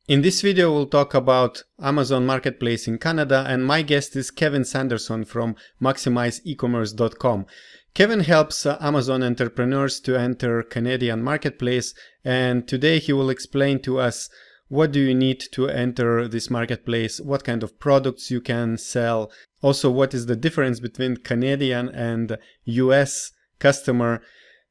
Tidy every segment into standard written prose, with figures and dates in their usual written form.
In this video, we'll talk about Amazon Marketplace in Canada, and my guest is Kevin Sanderson from MaximizeEcommerce.com. Kevin helps Amazon entrepreneurs to enter Canadian marketplace, and today he will explain to us what do you need to enter this marketplace, what kind of products you can sell, also what is the difference between Canadian and US customer,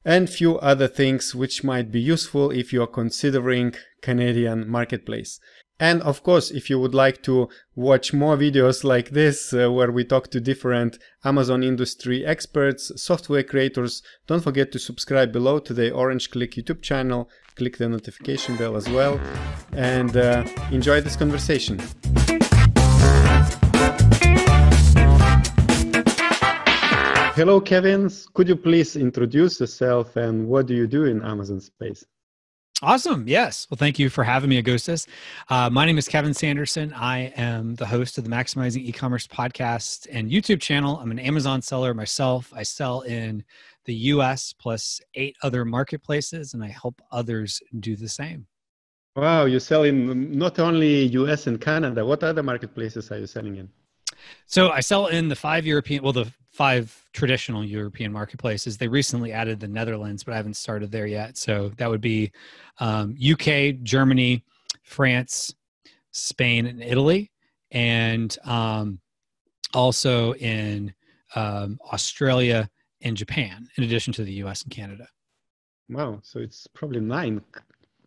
and few other things which might be useful if you are considering Canadian marketplace. And of course, if you would like to watch more videos like this, where we talk to different Amazon industry experts, software creators, don't forget to subscribe below to the Orange Klik YouTube channel, click the notification bell as well, and enjoy this conversation. Hello, Kevin. Could you please introduce yourself and what do you do in Amazon space? Awesome. Yes. Well, thank you for having me, Augustas. My name is Kevin Sanderson. I am the host of the Maximizing E-commerce podcast and YouTube channel. I'm an Amazon seller myself. I sell in the US plus 8 other marketplaces, and I help others do the same. Wow. You sell in not only US and Canada. What other marketplaces are you selling in? So I sell in the 5 traditional European marketplaces. They recently added the Netherlands, but I haven't started there yet. So that would be UK, Germany, France, Spain, and Italy, and also in Australia and Japan, in addition to the US and Canada. Wow. So it's probably 9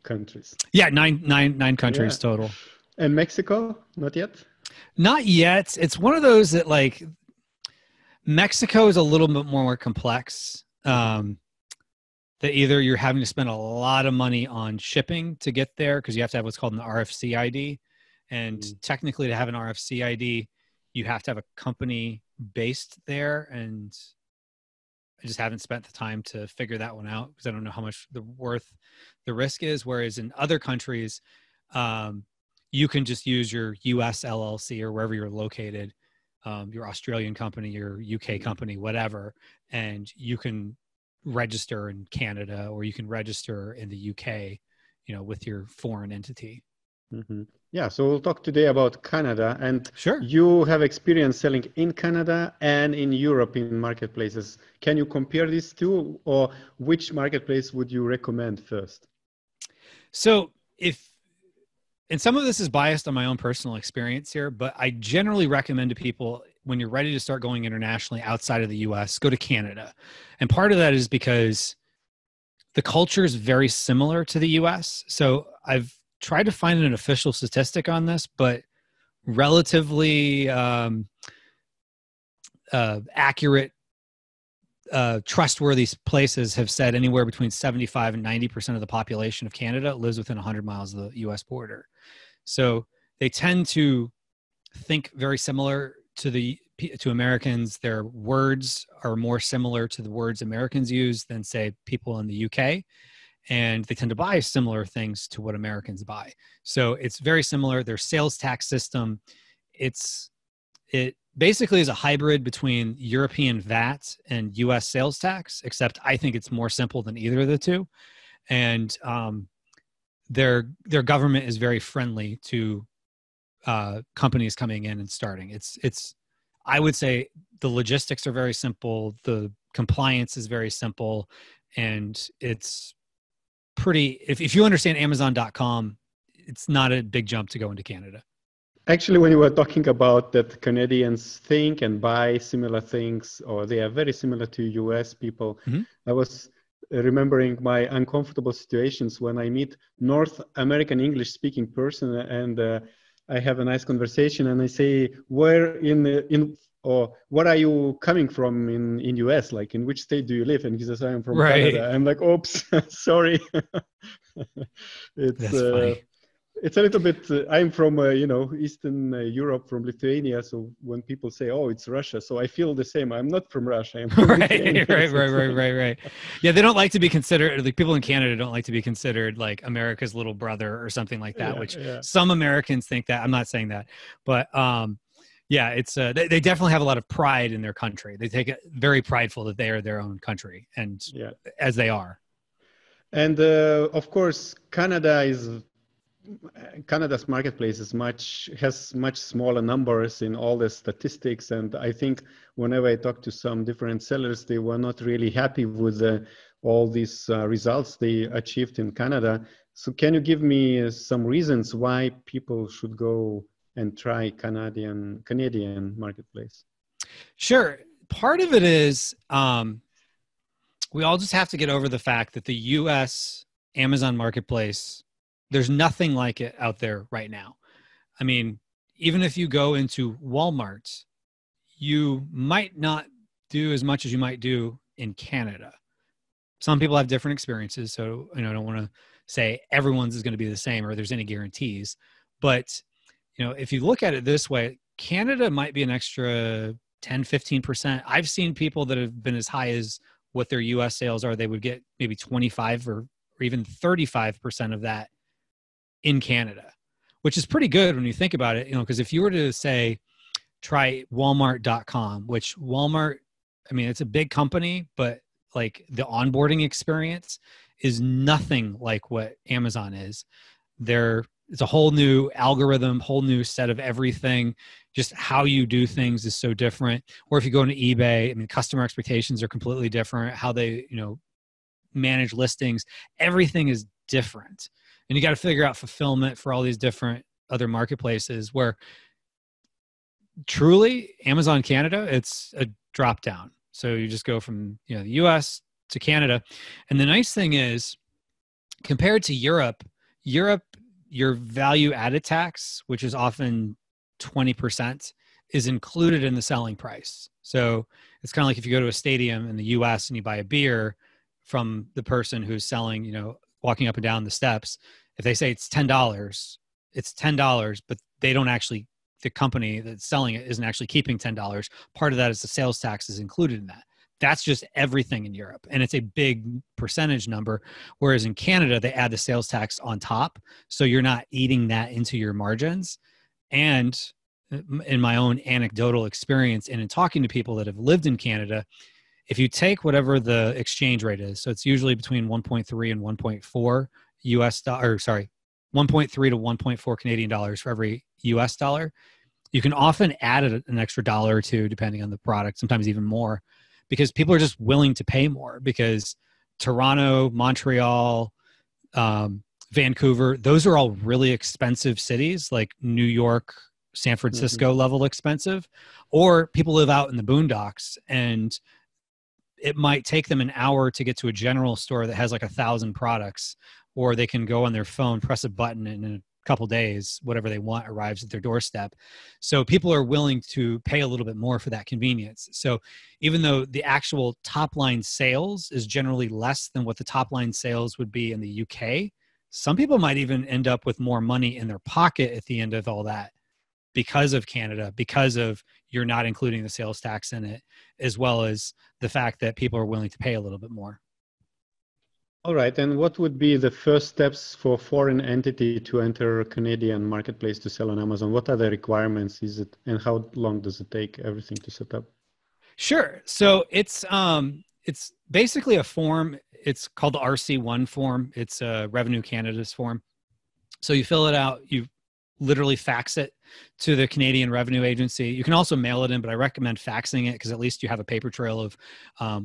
countries. Yeah, nine countries total. And Mexico? Not yet? Not yet. It's one of those that, like, Mexico is a little bit more complex. That either you're having to spend a lot of money on shipping to get there because you have to have what's called an RFC ID. And technically to have an RFC ID, you have to have a company based there. And I just haven't spent the time to figure that one out because I don't know how much the risk is. Whereas in other countries, you can just use your US LLC or wherever you're located, your Australian company, your UK company, whatever, and you can register in Canada or you can register in the UK, with your foreign entity. Mm-hmm. Yeah, so we'll talk today about Canada, and sure. You have experience selling in Canada and in Europe in marketplaces. Can you compare these two, or which marketplace would you recommend first? So and some of this is biased on my own personal experience here, but I generally recommend to people when you're ready to start going internationally outside of the US, go to Canada. And part of that is because the culture is very similar to the US. So I've tried to find an official statistic on this, but relatively accurate, trustworthy places have said anywhere between 75 and 90% of the population of Canada lives within 100 miles of the US border. So they tend to think very similar to Americans. Their words are more similar to the words Americans use than, say, people in the UK. And they tend to buy similar things to what Americans buy. So it's very similar. Their sales tax system, it basically is a hybrid between European VAT and US sales tax, except I think it's more simple than either of the two. And their government is very friendly to companies coming in and starting. I would say the logistics are very simple. The compliance is very simple. And it's pretty, if you understand Amazon.com, it's not a big jump to go into Canada. Actually, when you were talking about that Canadians think and buy similar things, or they are very similar to US people, I was remembering my uncomfortable situations when I meet North American English speaking person and I have a nice conversation and I say, where or what are you coming from in US? Like, in which state do you live? And he says, I'm from Canada. I'm like, oops, sorry. That's funny. It's a little bit, I'm from, Eastern Europe, from Lithuania. So when people say, oh, it's Russia. So I feel the same. I'm not from Russia. I'm from Lithuania. Right. Yeah, they don't like to be considered, like people in Canada don't like to be considered like America's little brother or something like that, some Americans think that. I'm not saying that. But yeah, it's they definitely have a lot of pride in their country. They take it very prideful that they are their own country, and as they are. And of course, Canada is Canada's marketplace has much smaller numbers in all the statistics, and I think whenever I talk to some different sellers, they were not really happy with all these results they achieved in Canada. So can you give me some reasons why people should go and try Canadian marketplace? Sure. Part of it is we all just have to get over the fact that the US Amazon marketplace, there's nothing like it out there right now. I mean, even if you go into Walmart, you might not do as much as you might do in Canada. Some people have different experiences, so I don't want to say everyone's is going to be the same or there's any guarantees. But if you look at it this way, Canada might be an extra 10, 15%. I've seen people that have been as high as what their US sales are. They would get maybe 25 or even 35% of that in Canada, which is pretty good when you think about it, because if you were to say, try Walmart.com, which Walmart, I mean, it's a big company, but like the onboarding experience is nothing like what Amazon is. It's a whole new algorithm, whole new set of everything. Just how you do things is so different. Or if you go into eBay, I mean, customer expectations are completely different. How they, manage listings, everything is different. And you got to figure out fulfillment for all these different other marketplaces where truly Amazon Canada, it's a drop down. So you just go from, the US to Canada. And the nice thing is compared to Europe, your value added tax, which is often 20%, is included in the selling price. So it's kind of like if you go to a stadium in the US and you buy a beer from the person who's selling, walking up and down the steps, if they say it's $10, it's $10, but they don't actually, the company that's selling it isn't actually keeping $10. Part of that is the sales tax is included in that. That's just everything in Europe. And it's a big percentage number. Whereas in Canada, they add the sales tax on top. So you're not eating that into your margins. And in my own anecdotal experience and in talking to people that have lived in Canada, if you take whatever the exchange rate is, so it's usually between 1.3 and 1.4 US dollar, 1.3 to 1.4 Canadian dollars for every US dollar. You can often add an extra dollar or two depending on the product, sometimes even more, because people are just willing to pay more because Toronto, Montreal, Vancouver, those are all really expensive cities, like New York, San Francisco level expensive, or people live out in the boondocks and it might take them an hour to get to a general store that has like 1,000 products, or they can go on their phone, press a button, and in a couple days, whatever they want arrives at their doorstep. So people are willing to pay a little bit more for that convenience. So even though the actual top line sales is generally less than what the top line sales would be in the UK, some people might even end up with more money in their pocket at the end of all that because of Canada, because of you're not including the sales tax in it, as well as the fact that people are willing to pay a little bit more. All right. And what would be the first steps for a foreign entity to enter a Canadian marketplace to sell on Amazon? What are the requirements? And how long does it take everything to set up? Sure. So it's basically a form. It's called the RC1 form. It's a Revenue Canada's form. So you fill it out, you literally fax it to the Canadian Revenue Agency. You can also mail it in, but I recommend faxing it because at least you have a paper trail of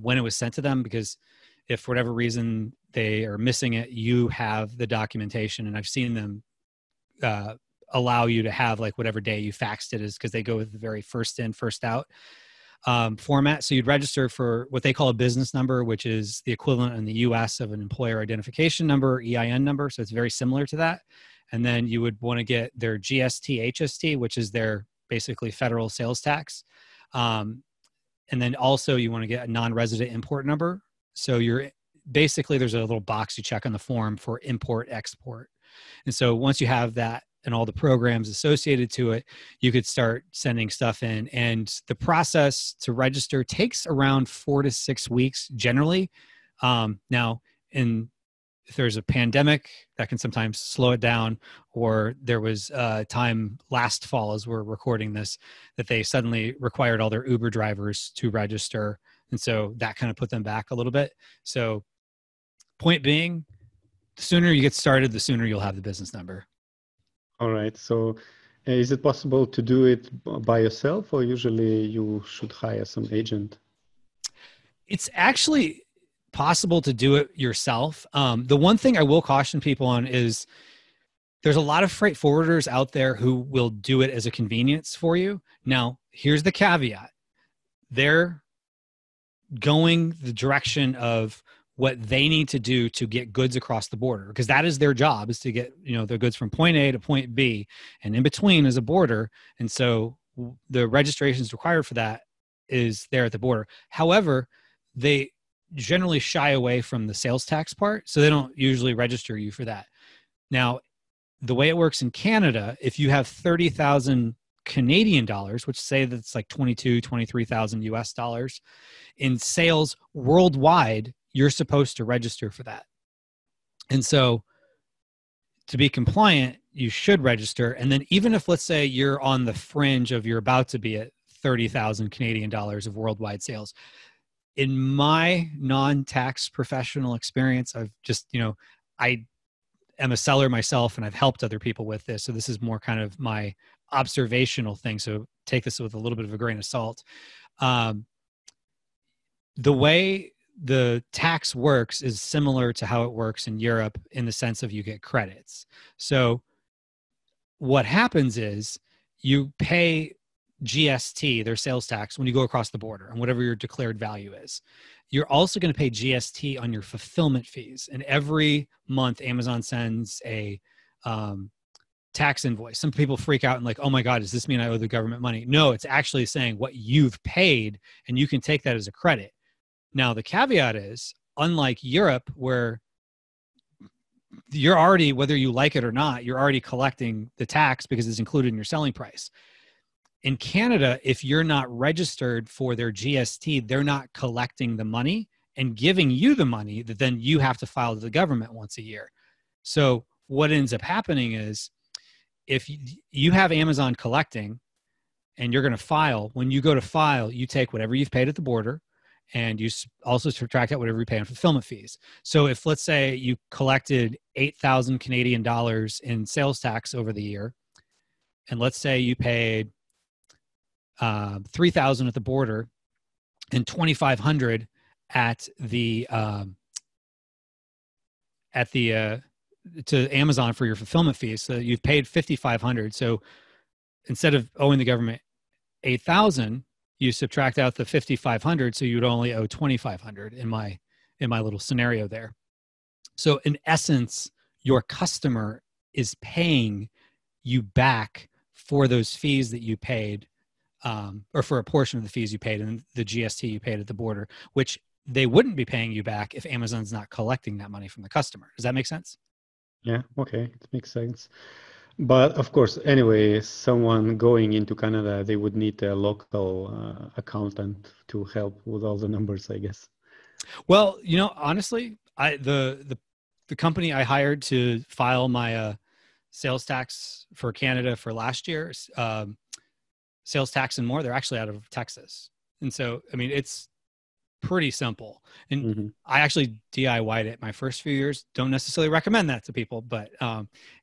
when it was sent to them, because if for whatever reason they are missing it, you have the documentation. And I've seen them allow you to have like whatever day you faxed it is, because they go with the very first in, first out format. So you'd register for what they call a business number, which is the equivalent in the US of an employer identification number, EIN number. So it's very similar to that. And then you would want to get their GST, HST, which is their basically federal sales tax. And then also you want to get a non-resident import number. So you're basically, there's a little box you check on the form for import, export. And so once you have that and all the programs associated to it, you could start sending stuff in. And the process to register takes around 4 to 6 weeks generally. Now, if there's a pandemic, that can sometimes slow it down, or there was a time last fall as we're recording this that they suddenly required all their Uber drivers to register. And so that kind of put them back a little bit. So point being, the sooner you get started, the sooner you'll have the business number. All right. So is it possible to do it by yourself, or usually you should hire some agent? It's actually possible to do it yourself. The one thing I will caution people on is there's a lot of freight forwarders out there who will do it as a convenience for you. Now, here's the caveat. They're going the direction of what they need to do to get goods across the border, because that is their job, is to get, the goods from point A to point B, and in between is a border. And so the registrations required for that is there at the border. However, they generally shy away from the sales tax part, so they don't usually register you for that. Now, the way it works in Canada, if you have 30,000 Canadian dollars, which say that's like 23,000 US dollars in sales worldwide, you're supposed to register for that. And so to be compliant, you should register. And then even if, let's say, you're on the fringe of you're about to be at 30,000 Canadian dollars of worldwide sales, in my non-tax professional experience, I've just, I am a seller myself and I've helped other people with this. So this is more kind of my observational thing. So take this with a little bit of a grain of salt. The way the tax works is similar to how it works in Europe, in the sense of you get credits. So what happens is you pay GST, their sales tax, when you go across the border, and whatever your declared value is. You're also going to pay GST on your fulfillment fees. And every month, Amazon sends a tax invoice. Some people freak out and like, oh my God, does this mean I owe the government money? No, it's actually saying what you've paid, and you can take that as a credit. Now, the caveat is, unlike Europe, where you're already, whether you like it or not, you're already collecting the tax because it's included in your selling price. In Canada, if you're not registered for their GST, they're not collecting the money and giving you the money that then you have to file to the government once a year. So what ends up happening is, if you have Amazon collecting and you're going to file, when you go to file, you take whatever you've paid at the border, and you also subtract out whatever you pay on fulfillment fees. So if, let's say, you collected 8,000 Canadian dollars in sales tax over the year, and let's say you paid 3,000 at the border and 2,500 at the to Amazon for your fulfillment fees. So you've paid 5,500. So instead of owing the government 8,000, you subtract out the 5,500. So you would only owe 2,500 in my little scenario there. So in essence, your customer is paying you back for those fees that you paid, or for a portion of the fees you paid and the GST you paid at the border, which they wouldn't be paying you back if Amazon's not collecting that money from the customer. Does that make sense? Yeah, okay, it makes sense. But of course, anyway, someone going into Canada, they would need a local accountant to help with all the numbers, I guess. Well, honestly, the company I hired to file my sales tax for Canada for last year, sales tax and more, they're actually out of Texas. And so, I mean, it's pretty simple. And I actually DIY'd it my first few years. Don't necessarily recommend that to people, but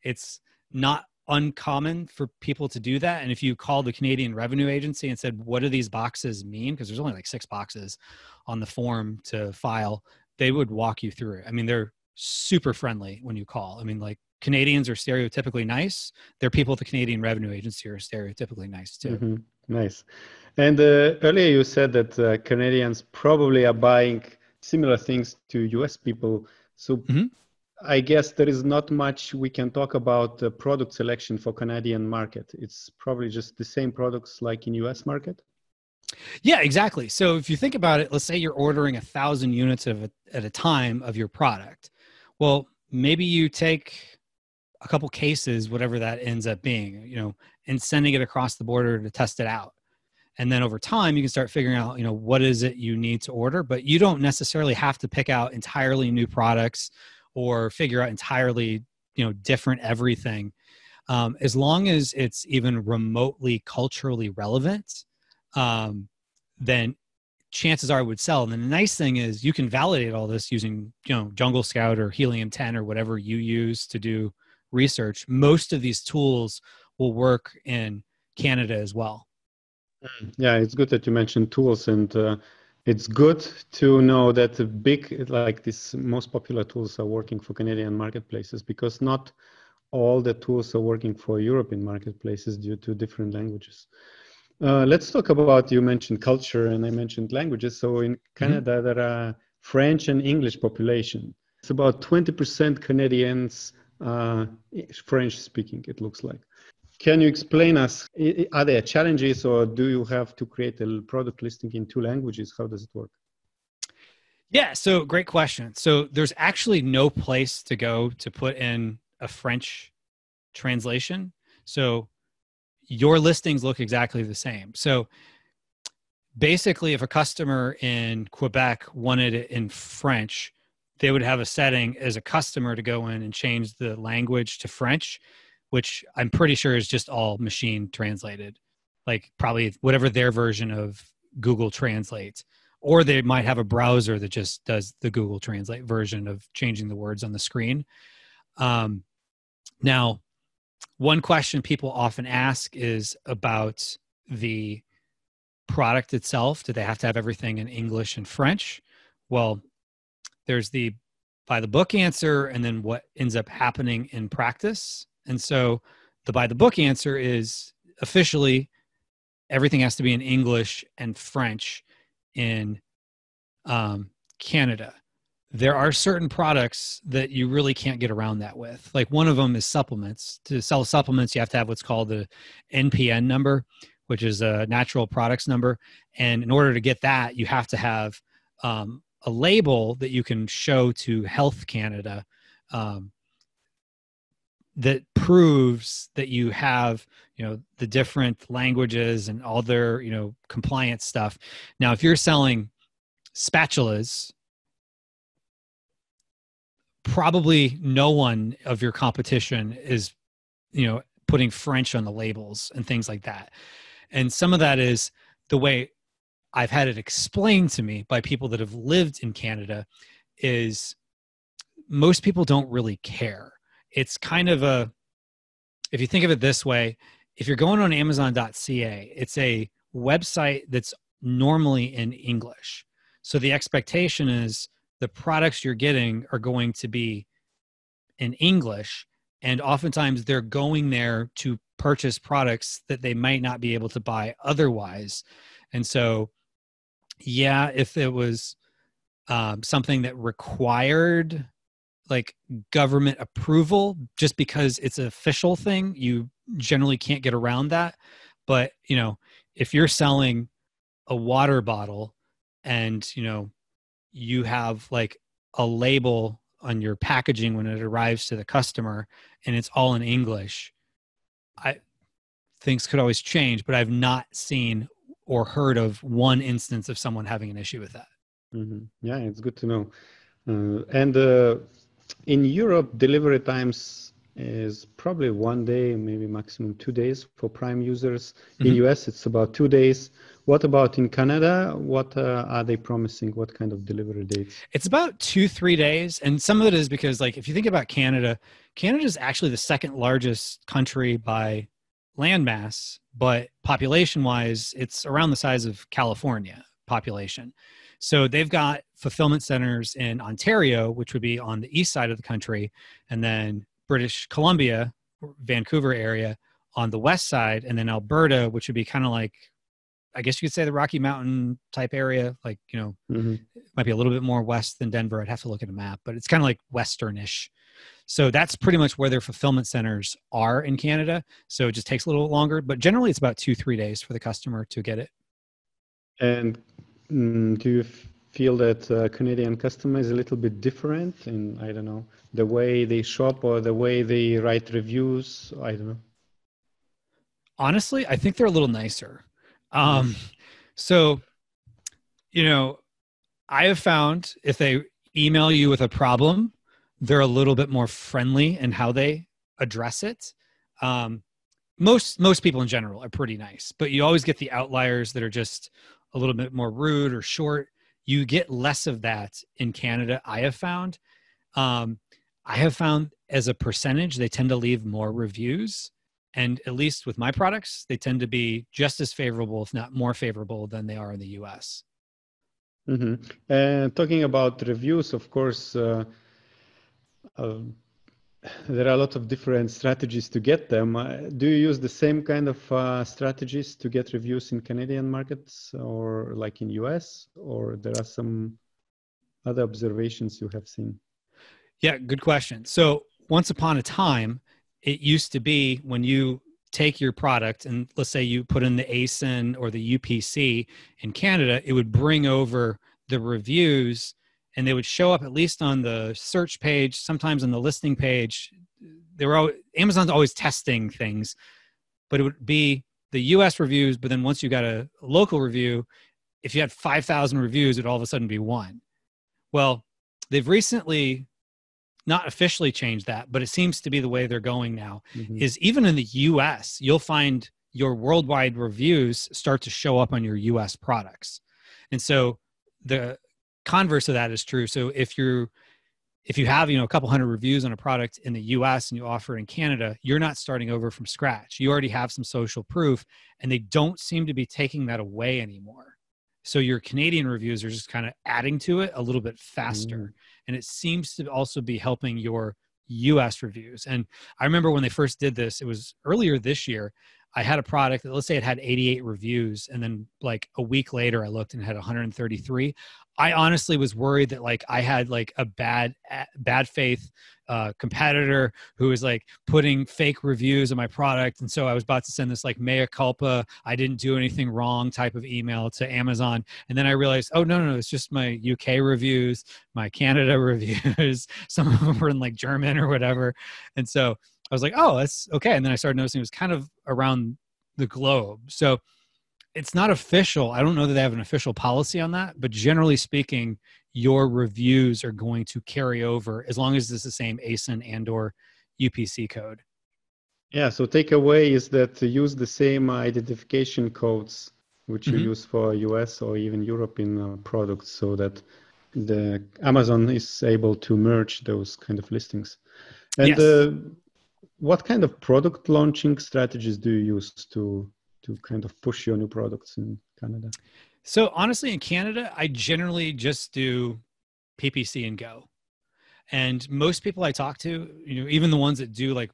it's not uncommon for people to do that. And if you call the Canadian Revenue Agency and said, what do these boxes mean? Because there's only like 6 boxes on the form to file, they would walk you through it. I mean, they're super friendly when you call. I mean, like, Canadians are stereotypically nice. Their people at the Canadian Revenue Agency are stereotypically nice too. Nice. And earlier you said that Canadians probably are buying similar things to US people. So I guess there is not much we can talk about the product selection for Canadian market. It's probably just the same products like in US market. Yeah, exactly. So if you think about it, let's say you're ordering 1,000 units at a time of your product. Well, maybe you take a couple cases, whatever that ends up being, and sending it across the border to test it out. And then over time, you can start figuring out, what is it you need to order, but you don't necessarily have to pick out entirely new products or figure out entirely, different everything. As long as it's even remotely culturally relevant, then chances are it would sell. And the nice thing is you can validate all this using, Jungle Scout or Helium 10 or whatever you use to do research, most of these tools will work in Canada as well. Yeah, it's good that you mentioned tools, and it's good to know that the big, like these most popular tools are working for Canadian marketplaces, because not all the tools are working for European marketplaces due to different languages. Let's talk about, you mentioned culture and I mentioned languages. So in Canada, there are French and English population. It's about 20% Canadians French speaking, it looks like. Can you explain us, are there challenges, or do you have to create a product listing in 2 languages? How does it work? Yeah, so great question. So there's actually no place to go to put in a French translation. So your listings look exactly the same. So basically, if a customer in Quebec wanted it in French, they would have a setting as a customer to go in and change the language to French, which I'm pretty sure is just all machine translated, like probably whatever their version of Google Translate. Or they might have a browser that just does the Google Translate version of changing the words on the screen. Now, one question people often ask is about the product itself. Do they have to have everything in English and French? Well, there's the by the book answer and then what ends up happening in practice. And so the by the book answer is officially everything has to be in English and French in Canada. There are certain products that you really can't get around that with. Like one of them is supplements. To sell supplements, you have to have what's called the NPN number, which is a natural products number. And in order to get that, you have to have a label that you can show to Health Canada that proves that you have, the different languages and all their, compliance stuff. Now, if you're selling spatulas, probably no one of your competition is, putting French on the labels and things like that. And some of that is the way I've had it explained to me by people that have lived in Canada is most people don't really care. It's kind of if you think of it this way, if you're going on Amazon.ca, it's a website that's normally in English. So the expectation is the products you're getting are going to be in English, and oftentimes they're going there to purchase products that they might not be able to buy otherwise. And so, yeah, if it was something that required like government approval, just because it's an official thing, you generally can't get around that. But, if you're selling a water bottle and, you have like a label on your packaging when it arrives to the customer and it's all in English, things could always change, but I've not seen or heard of one instance of someone having an issue with that. Mm-hmm. Yeah, it's good to know. And in Europe, delivery times is probably 1 day, maybe maximum 2 days for Prime users. Mm-hmm. In US, it's about 2 days. What about in Canada? What are they promising? What kind of delivery dates? It's about 2-3 days. And some of it is because, like, if you think about Canada, Canada is actually the second largest country by landmass, but population-wise, it's around the size of California population. So they've got fulfillment centers in Ontario, which would be on the east side of the country, and then British Columbia, Vancouver area on the west side, and then Alberta, which would be kind of like, I guess you could say the Rocky Mountain type area, like, mm-hmm. It might be a little bit more west than Denver. I'd have to look at a map, but it's kind of like Westernish. So that's pretty much where their fulfillment centers are in Canada. So it just takes a little longer, but generally it's about 2-3 days for the customer to get it. And do you feel that Canadian customer is a little bit different in, I don't know, the way they shop or the way they write reviews? I don't know. Honestly, I think they're a little nicer. So, I have found if they email you with a problem, they're a little bit more friendly in how they address it. Most people in general are pretty nice, but you always get the outliers that are just a little bit more rude or short. You get less of that in Canada, I have found. I have found as a percentage, they tend to leave more reviews. And at least with my products, they tend to be just as favorable, if not more favorable, than they are in the US. Mm-hmm. And talking about reviews, of course, there are a lot of different strategies to get them. Do you use the same kind of strategies to get reviews in Canadian markets or like in US, or there are some other observations you have seen? Yeah, good question. So once upon a time, it used to be when you take your product and let's say you put in the ASIN or the UPC in Canada, it would bring over the reviews and they would show up at least on the search page, sometimes on the listing page. Amazon's always testing things, but it would be the US reviews. But then once you got a local review, if you had 5,000 reviews, it'd all of a sudden be one. Well, they've recently not officially changed that, but it seems to be the way they're going now, is even in the US, you'll find your worldwide reviews start to show up on your US products. And so the converse of that is true. So if you have, a couple hundred reviews on a product in the US and you offer it in Canada, you're not starting over from scratch. You already have some social proof and they don't seem to be taking that away anymore. So your Canadian reviews are just kind of adding to it a little bit faster. And it seems to also be helping your US reviews. And I remember when they first did this, it was earlier this year, I had a product that, let's say it had 88 reviews. And then like a week later, I looked and it had 133. I honestly was worried that like I had like a bad faith competitor who was like putting fake reviews of my product. And so I was about to send this like mea culpa, I didn't do anything wrong type of email to Amazon. And then I realized, oh, no, it's just my UK reviews, my Canada reviews. Some of them were in like German or whatever. And so I was like, oh, that's okay. And then I started noticing it was kind of around the globe. So it's not official. I don't know that they have an official policy on that, but generally speaking, your reviews are going to carry over as long as it's the same ASIN and or UPC code. Yeah, so takeaway is that use the same identification codes which you use for US or even European products so that the Amazon is able to merge those kind of listings. And yes. What kind of product launching strategies do you use to kind of push your new products in Canada? So honestly, in Canada, I generally just do PPC and go. And most people I talk to, even the ones that do like,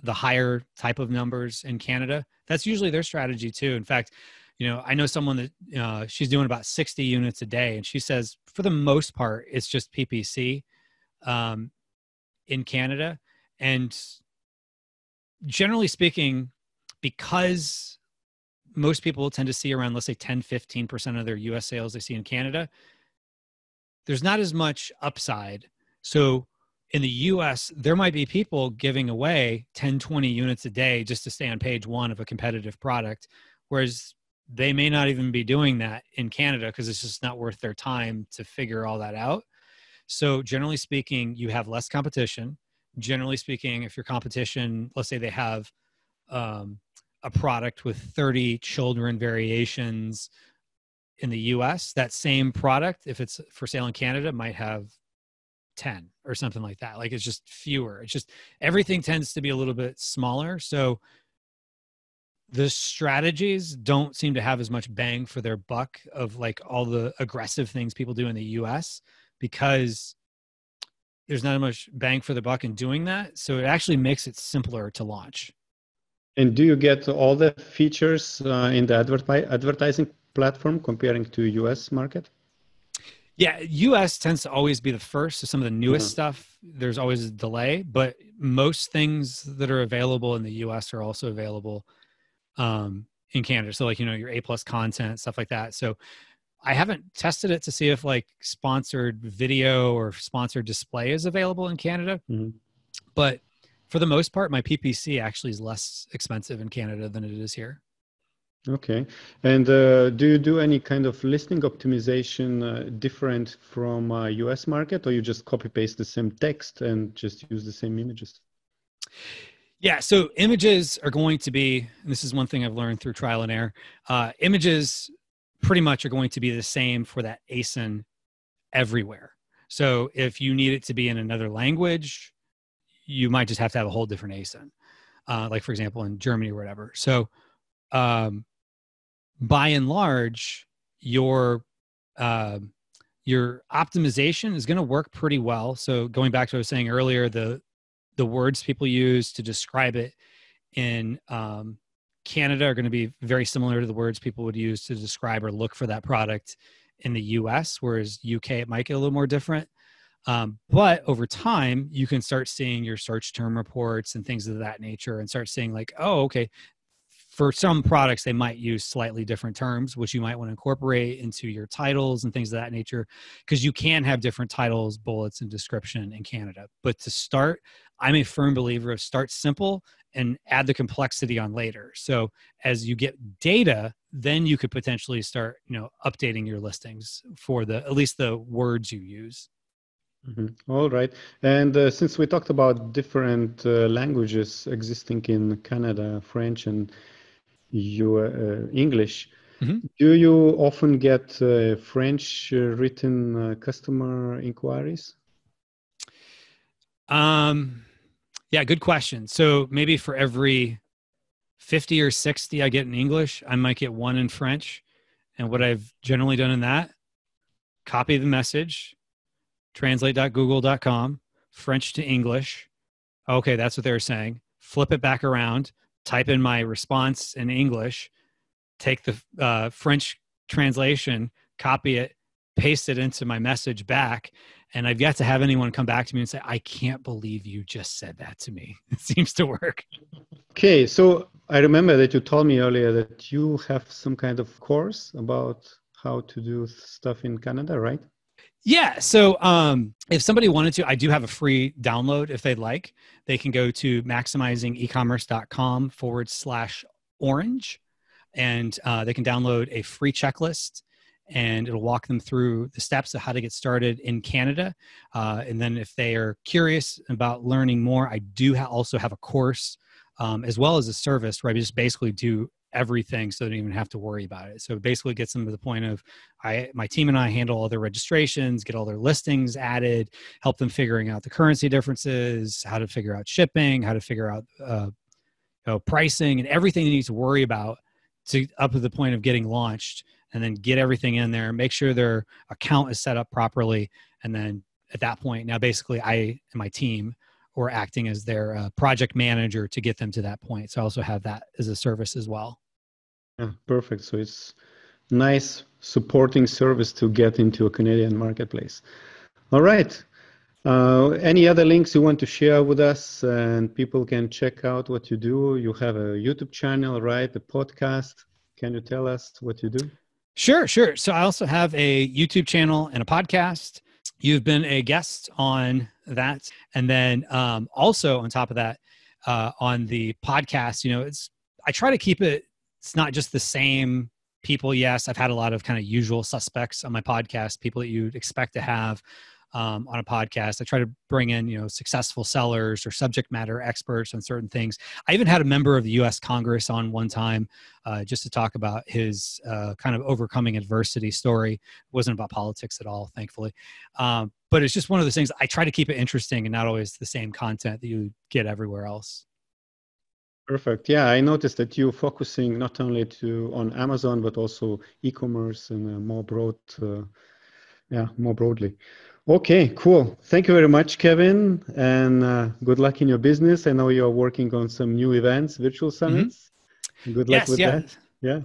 the higher type of numbers in Canada, that's usually their strategy too. In fact, I know someone that she's doing about 60 units a day. And she says, for the most part, it's just PPC in Canada. And generally speaking, because most people tend to see around, let's say 10, 15% of their US sales they see in Canada, there's not as much upside. So in the US, there might be people giving away 10, 20 units a day just to stay on page one of a competitive product, whereas they may not even be doing that in Canada because it's just not worth their time to figure all that out. So generally speaking, you have less competition. Generally speaking, if your competition, let's say they have a product with 30 children variations in the US, that same product, if it's for sale in Canada, might have 10 or something like that. Like it's just fewer. It's just everything tends to be a little bit smaller. So the strategies don't seem to have as much bang for their buck of like all the aggressive things people do in the US because there's not as much bang for the buck in doing that. So it actually makes it simpler to launch. And do you get all the features in the advertising platform comparing to US market? Yeah, US tends to always be the first. So some of the newest stuff, there's always a delay, but most things that are available in the US are also available in Canada. So like, your A+ content, stuff like that. So I haven't tested it to see if like sponsored video or sponsored display is available in Canada. But for the most part, my PPC actually is less expensive in Canada than it is here. Okay. And do you do any kind of listing optimization different from US market, or you just copy paste the same text and just use the same images? Yeah, so images are going to be, and this is one thing I've learned through trial and error, images pretty much are going to be the same for that ASIN everywhere. So if you need it to be in another language, you might just have to have a whole different ASIN, like for example in Germany or whatever. So by and large, your optimization is going to work pretty well. So going back to what I was saying earlier, the words people use to describe it in Canada are going to be very similar to the words people would use to describe or look for that product in the US, whereas UK, it might get a little more different. But over time, you can start seeing your search term reports and things of that nature and start seeing like, oh, okay, for some products, they might use slightly different terms, which you might want to incorporate into your titles and things of that nature, because you can have different titles, bullets, and description in Canada. But to start, I'm a firm believer of start simple and add the complexity on later. So as you get data, then you could potentially start, updating your listings for at least the words you use. Mm-hmm. All right. And since we talked about different languages existing in Canada, French and English, mm-hmm. do you often get French written customer inquiries? Yeah, good question. So maybe for every 50 or 60 I get in English, I might get one in French. And what I've generally done in that, copy the message, translate.google.com, French to English. Okay, that's what they were saying. Flip it back around, type in my response in English, take the French translation, copy it, paste it into my message back. And I've yet to have anyone come back to me and say, I can't believe you just said that to me. It seems to work. Okay, so I remember that you told me earlier that you have some kind of course about how to do stuff in Canada, right? Yeah. So if somebody wanted to, I do have a free download if they'd like. They can go to maximizingecommerce.com/orange, and they can download a free checklist, and it'll walk them through the steps of how to get started in Canada. And then if they are curious about learning more, I do also have a course as well as a service where I just basically do everything so they don't even have to worry about it. So it basically gets them to the point of my team and I handle all their registrations, get all their listings added, help them figuring out the currency differences, how to figure out shipping, how to figure out pricing, and everything they need to worry about up to the point of getting launched, and then get everything in there, make sure their account is set up properly. And then at that point, now basically I and my team or acting as their project manager to get them to that point. So I also have that as a service as well. Yeah, perfect. So it's nice supporting service to get into a Canadian marketplace. All right. Any other links you want to share with us and people can check out what you do? You have a YouTube channel, right? A podcast. Can you tell us what you do? Sure. So I also have a YouTube channel and a podcast. You've been a guest on that. And then also on top of that, on the podcast, I try to keep it's not just the same people. Yes, I've had a lot of kind of usual suspects on my podcast, people that you'd expect to have on a podcast. I try to bring in, successful sellers or subject matter experts on certain things. I even had a member of the U.S. Congress on one time just to talk about his kind of overcoming adversity story. It wasn't about politics at all, thankfully. But it's just one of those things. I try to keep it interesting and not always the same content that you get everywhere else. Perfect. Yeah, I noticed that you're focusing not only on Amazon, but also e-commerce and more broadly. Okay, cool. Thank you very much, Kevin, and good luck in your business. I know you're working on some new events, virtual summits. Mm-hmm. Good luck with that.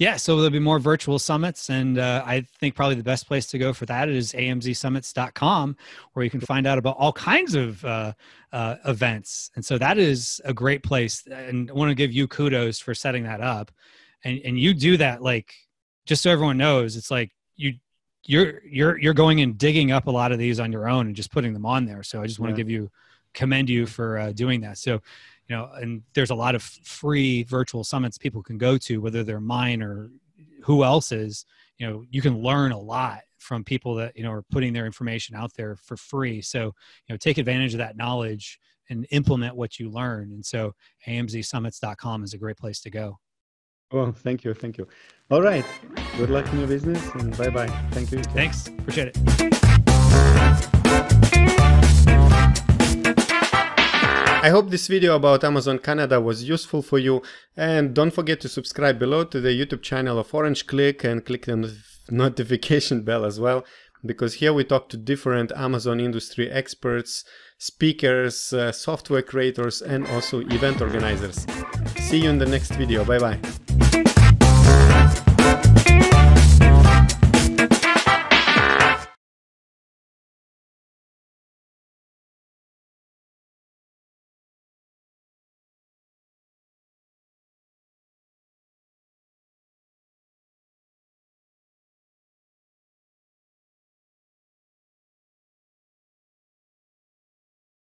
Yeah. So there'll be more virtual summits, and I think probably the best place to go for that is amzsummits.com, where you can find out about all kinds of events. And so that is a great place, and I want to give you kudos for setting that up. And you do that, like, just so everyone knows, it's like you're going and digging up a lot of these on your own and just putting them on there. So I just want to commend you for doing that. So, and there's a lot of free virtual summits people can go to, whether they're mine or who else's. You can learn a lot from people that, are putting their information out there for free. So, take advantage of that knowledge and implement what you learn. And so amzsummits.com is a great place to go. Well, thank you. All right. Good luck in your business and bye-bye. Thank you. Thanks. Appreciate it. I hope this video about Amazon Canada was useful for you, and don't forget to subscribe below to the YouTube channel of Orange Klik and click the notification bell as well, because here we talk to different Amazon industry experts, speakers, software creators, and also event organizers. See you in the next video. Bye bye.